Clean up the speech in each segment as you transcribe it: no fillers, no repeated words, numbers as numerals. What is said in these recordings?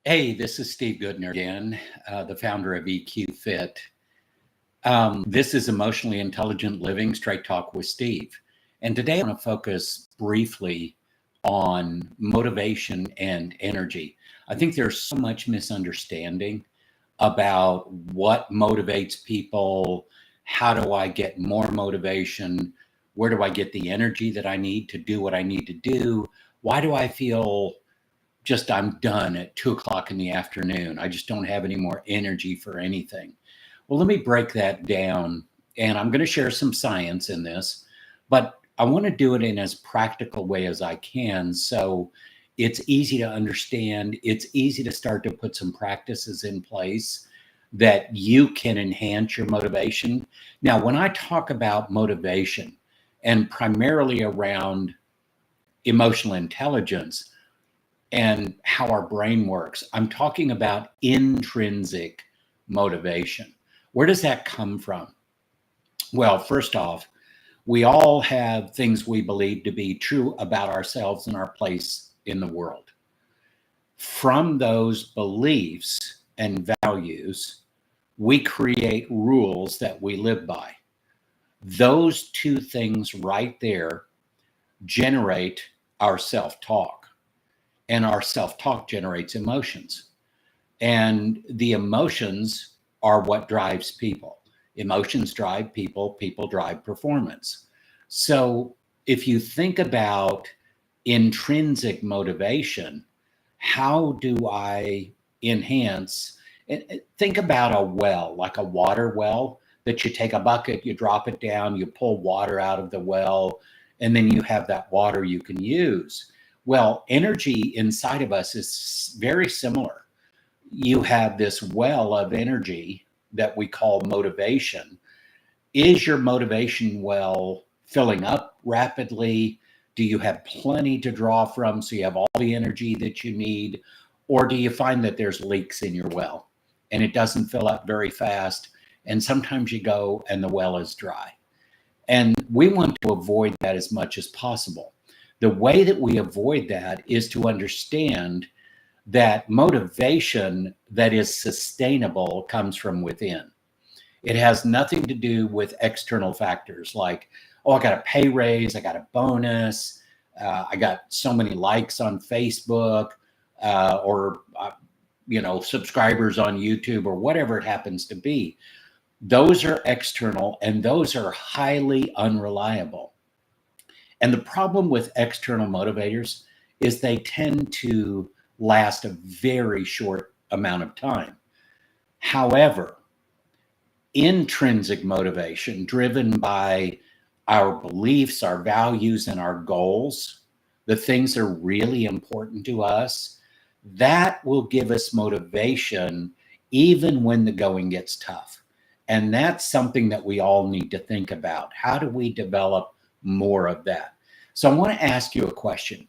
Hey, this is Steve Goodner again, the founder of EQFIT. This is Emotionally Intelligent Living, Straight Talk with Steve. And today I want to focus briefly on motivation and energy. I think there's so much misunderstanding about what motivates people. How do I get more motivation? Where do I get the energy that I need to do what I need to do? Why do I feel just I'm done at 2 o'clock in the afternoon? I just don't have any more energy for anything. Well, let me break that down. And I'm going to share some science in this, but I want to do it in as practical way as I can. So it's easy to understand. It's easy to start to put some practices in place that you can enhance your motivation. Now, when I talk about motivation and primarily around emotional intelligence, and how our brain works, I'm talking about intrinsic motivation. Where does that come from? Well, first off, we all have things we believe to be true about ourselves and our place in the world. From those beliefs and values, we create rules that we live by. Those two things right there generate our self-talk. And our self-talk generates emotions. And the emotions are what drives people. Emotions drive people, people drive performance. So if you think about intrinsic motivation, how do I enhance? Think about a well, like a water well, that you take a bucket, you drop it down, you pull water out of the well, and then you have that water you can use. Well, energy inside of us is very similar. You have this well of energy that we call motivation. Is your motivation well filling up rapidly? Do you have plenty to draw from so you have all the energy that you need? Or do you find that there's leaks in your well and it doesn't fill up very fast? And sometimes you go and the well is dry. And we want to avoid that as much as possible. The way that we avoid that is to understand that motivation that is sustainable comes from within. It has nothing to do with external factors like, oh, I got a pay raise, I got a bonus, I got so many likes on Facebook, or subscribers on YouTube, or whatever it happens to be. Those are external, and those are highly unreliable. And the problem with external motivators is they tend to last a very short amount of time. However, intrinsic motivation, driven by our beliefs, our values, and our goals, the things that are really important to us, that will give us motivation even when the going gets tough. And that's something that we all need to think about. How do we develop more of that? So I want to ask you a question.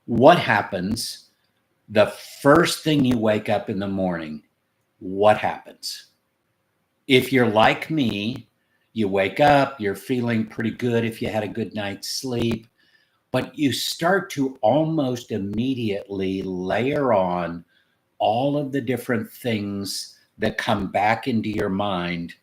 What happens the first thing you wake up in the morning? What happens? If you're like me, you wake up, you're feeling pretty good if you had a good night's sleep, but you start to almost immediately layer on all of the different things that come back into your mind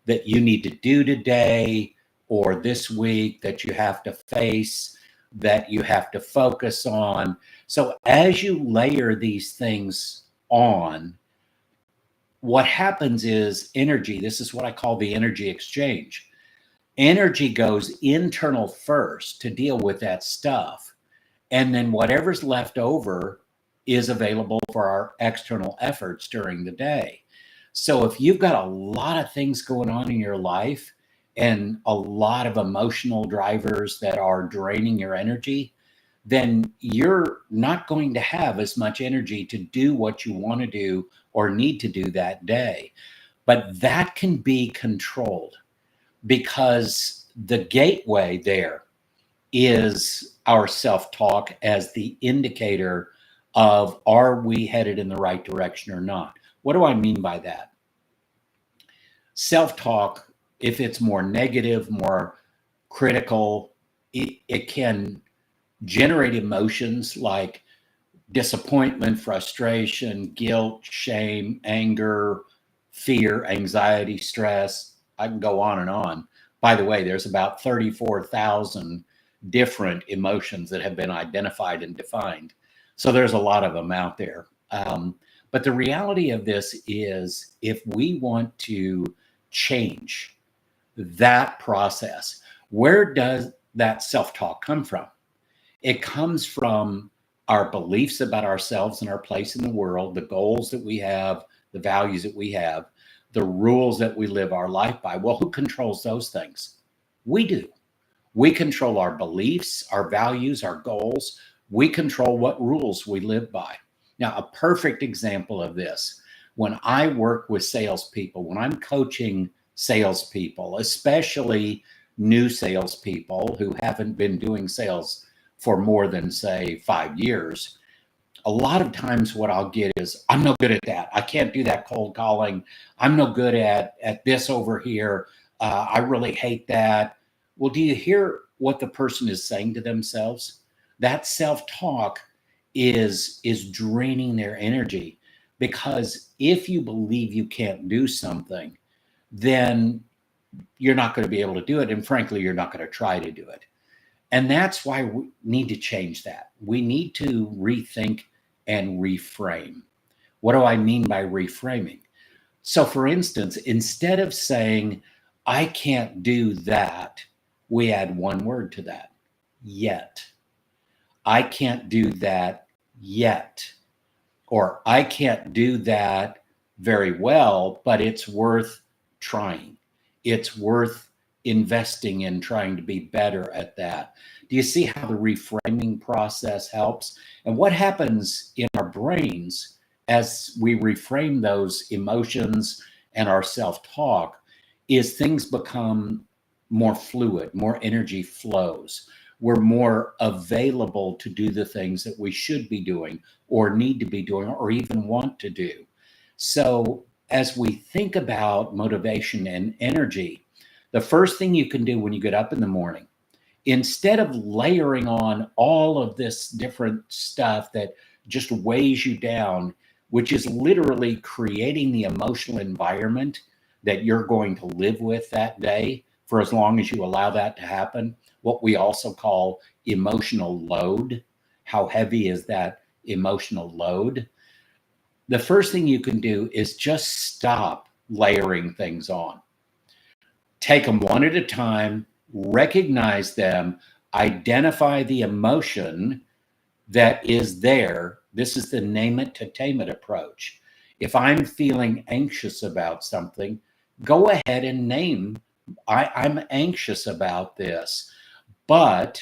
that you need to do today or this week, that you have to face, that you have to focus on. So as you layer these things on, what happens is energy. This is what I call the energy exchange. Energy goes internal first to deal with that stuff. And then whatever's left over is available for our external efforts during the day. So if you've got a lot of things going on in your life and a lot of emotional drivers that are draining your energy, then you're not going to have as much energy to do what you want to do or need to do that day. But that can be controlled because the gateway there is our self-talk as the indicator of, are we headed in the right direction or not? What do I mean by that? Self-talk, if it's more negative, more critical, it can generate emotions like disappointment, frustration, guilt, shame, anger, fear, anxiety, stress. I can go on and on. By the way, there's about 34,000 different emotions that have been identified and defined. So there's a lot of them out there. But the reality of this is if we want to change that process, where does that self-talk come from? It comes from our beliefs about ourselves and our place in the world, the goals that we have, the values that we have, the rules that we live our life by. Well, who controls those things? We do. We control our beliefs, our values, our goals. We control what rules we live by. Now, a perfect example of this, when I work with salespeople, when I'm coaching salespeople, especially new salespeople who haven't been doing sales for more than, say, 5 years, a lot of times what I'll get is, I'm no good at that. I can't do that cold calling. I'm no good at this over here. I really hate that. Well, do you hear what the person is saying to themselves? That self-talk is draining their energy, because if you believe you can't do something, then you're not going to be able to do it. And frankly, you're not going to try to do it. And that's why we need to change that. We need to rethink and reframe. What do I mean by reframing? So for instance, instead of saying, I can't do that, we add one word to that, yet. I can't do that yet. Or I can't do that very well, but it's worth trying. It's worth investing in trying to be better at that. Do you see how the reframing process helps? And what happens in our brains as we reframe those emotions and our self-talk is things become more fluid, more energy flows. We're more available to do the things that we should be doing or need to be doing or even want to do. So as we think about motivation and energy, the first thing you can do when you get up in the morning, instead of layering on all of this different stuff that just weighs you down, which is literally creating the emotional environment that you're going to live with that day for as long as you allow that to happen, what we also call emotional load. How heavy is that emotional load? The first thing you can do is just stop layering things on. Take them one at a time, recognize them, identify the emotion that is there. This is the name it to tame it approach. If I'm feeling anxious about something, go ahead and name, I'm anxious about this, but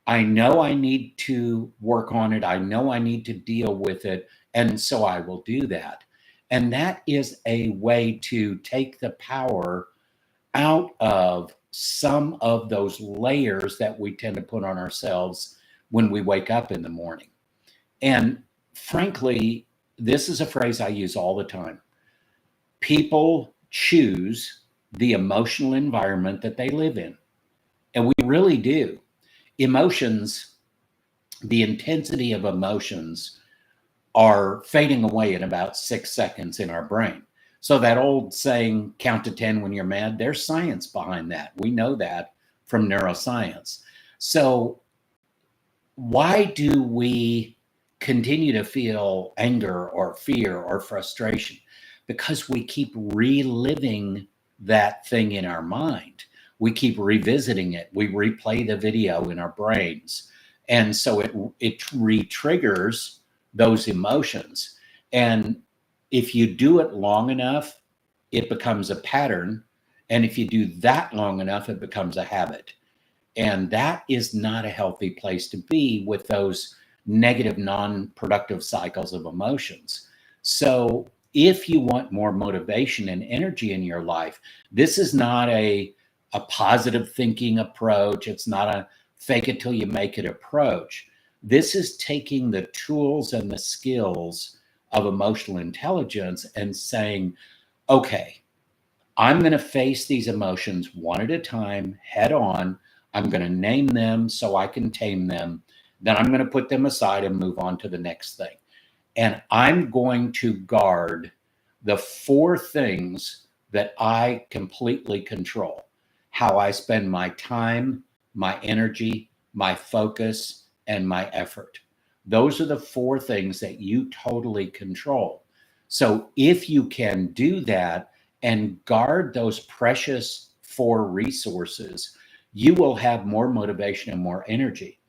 I know I need to work on it. I know I need to deal with it. And so I will do that. And that is a way to take the power out of some of those layers that we tend to put on ourselves when we wake up in the morning. And frankly, this is a phrase I use all the time. People choose the emotional environment that they live in. And we really do. Emotions, the intensity of emotions are fading away in about 6 seconds in our brain. So that old saying, count to 10 when you're mad, there's science behind that. We know that from neuroscience. So why do we continue to feel anger or fear or frustration? Because we keep reliving that thing in our mind. We keep revisiting it. We replay the video in our brains. And so it re-triggers those emotions. And if you do it long enough, it becomes a pattern. And if you do that long enough, it becomes a habit. And that is not a healthy place to be with those negative, non-productive cycles of emotions. So if you want more motivation and energy in your life, this is not a positive thinking approach. It's not a fake it till you make it approach. This is taking the tools and the skills of emotional intelligence and saying, okay, I'm going to face these emotions one at a time, head on. I'm going to name them so I can tame them. Then I'm going to put them aside and move on to the next thing. And I'm going to guard the 4 things that I completely control: how I spend my time, my energy, my focus, and my effort. Those are the 4 things that you totally control. So if you can do that and guard those precious 4 resources, you will have more motivation and more energy.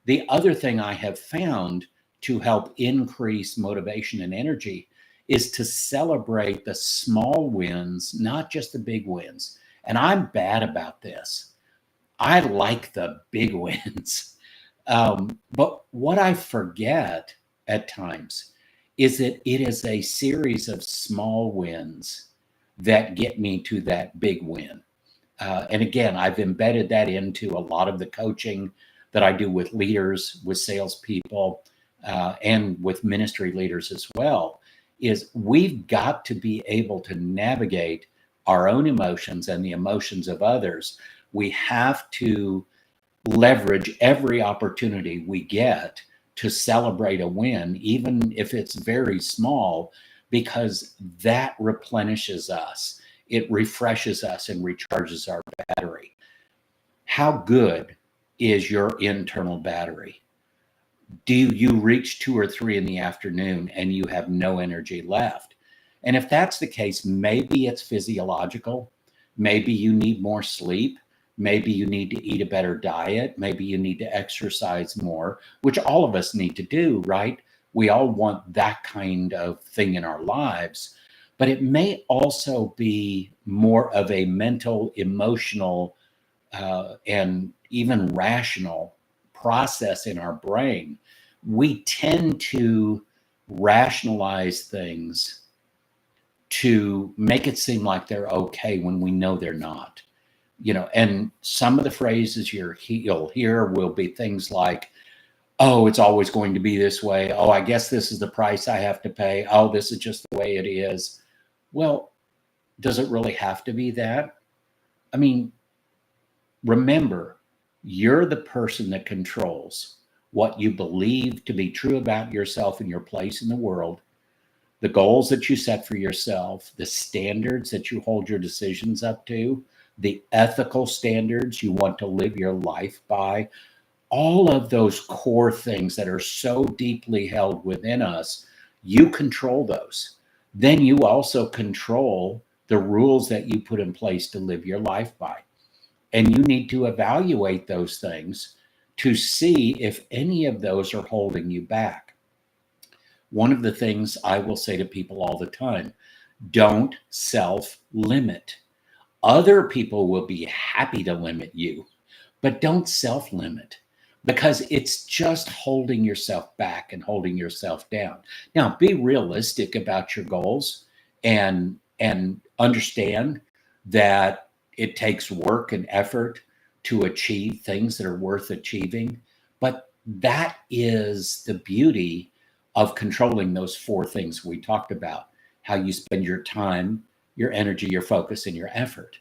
The other thing I have found to help increase motivation and energy is to celebrate the small wins, not just the big wins. And I'm bad about this. I like the big wins. But what I forget at times is that it is a series of small wins that get me to that big win. And again, I've embedded that into a lot of the coaching that I do with leaders, with salespeople, and with ministry leaders as well, is we've got to be able to navigate our own emotions and the emotions of others. We have to leverage every opportunity we get to celebrate a win, even if it's very small, because that replenishes us. It refreshes us and recharges our battery. How good is your internal battery? Do you reach 2 or 3 in the afternoon and you have no energy left? And if that's the case, maybe it's physiological. Maybe you need more sleep. Maybe you need to eat a better diet. Maybe you need to exercise more, which all of us need to do, right? We all want that kind of thing in our lives. But it may also be more of a mental, emotional, and even rational process in our brain. We tend to rationalize things to make it seem like they're okay when we know they're not. And some of the phrases you'll hear will be things like, oh, it's always going to be this way. Oh, I guess this is the price I have to pay. Oh, this is just the way it is. Well, does it really have to be that? I mean, remember, you're the person that controls what you believe to be true about yourself and your place in the world, the goals that you set for yourself, the standards that you hold your decisions up to, the ethical standards you want to live your life by. All of those core things that are so deeply held within us, you control those. Then you also control the rules that you put in place to live your life by. And you need to evaluate those things to see if any of those are holding you back. One of the things I will say to people all the time, don't self-limit. Other people will be happy to limit you, but don't self-limit, because it's just holding yourself back and holding yourself down. Now, be realistic about your goals and understand that it takes work and effort to achieve things that are worth achieving. But that is the beauty of controlling those 4 things we talked about: how you spend your time, your energy, your focus, and your effort.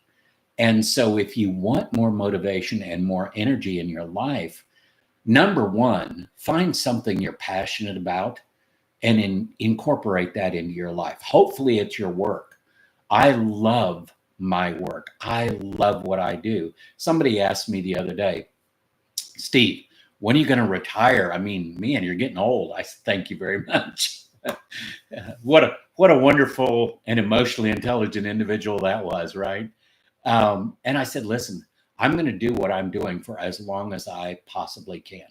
And so if you want more motivation and more energy in your life, number 1, find something you're passionate about and incorporate that into your life. Hopefully it's your work. I love my work. I love what I do. Somebody asked me the other day, Steve, when are you going to retire? I mean, man, you're getting old. I said, thank you very much. What a wonderful and emotionally intelligent individual that was, right? And I said, listen, I'm going to do what I'm doing for as long as I possibly can,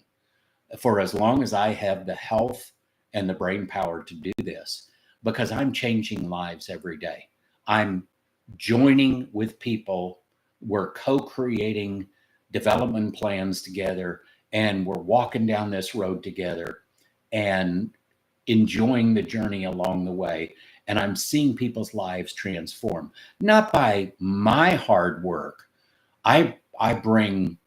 for as long as I have the health and the brain power to do this, because I'm changing lives every day. I'm joining with people. We're co-creating development plans together, and we're walking down this road together and enjoying the journey along the way. And I'm seeing people's lives transform, not by my hard work. I bring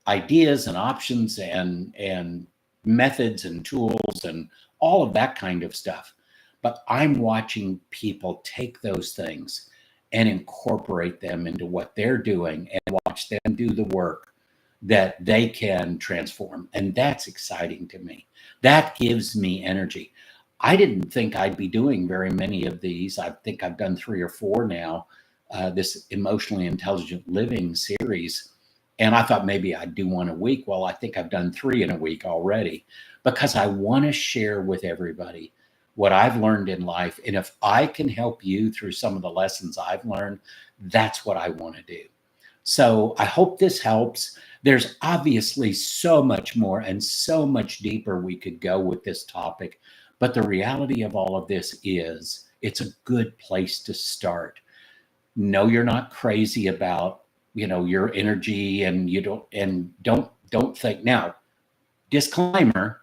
ideas and options and methods and tools and all of that kind of stuff. But I'm watching people take those things and incorporate them into what they're doing and watch them do the work that they can transform. And that's exciting to me. That gives me energy. I didn't think I'd be doing very many of these. I think I've done 3 or 4 now, this emotionally intelligent living series. And I thought maybe I'd do one a week. Well, I think I've done 3 in a week already, because I want to share with everybody what I've learned in life. And if I can help you through some of the lessons I've learned, that's what I want to do. So I hope this helps. There's obviously so much more and so much deeper we could go with this topic. But the reality of all of this is it's a good place to start. No, you're not crazy about, your energy, and don't think. Now, disclaimer,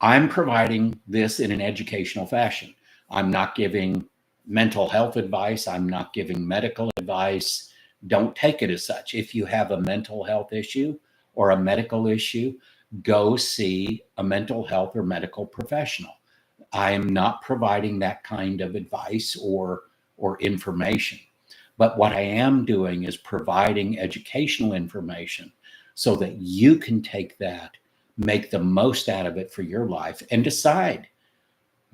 I'm providing this in an educational fashion. I'm not giving mental health advice. I'm not giving medical advice. Don't take it as such. If you have a mental health issue or a medical issue, go see a mental health or medical professional. I am not providing that kind of advice or information. But what I am doing is providing educational information so that you can take that, make the most out of it for your life, and decide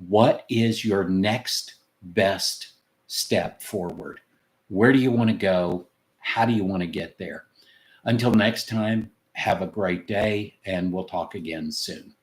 what is your next best step forward. Where do you want to go? How do you want to get there? Until next time, have a great day, and we'll talk again soon.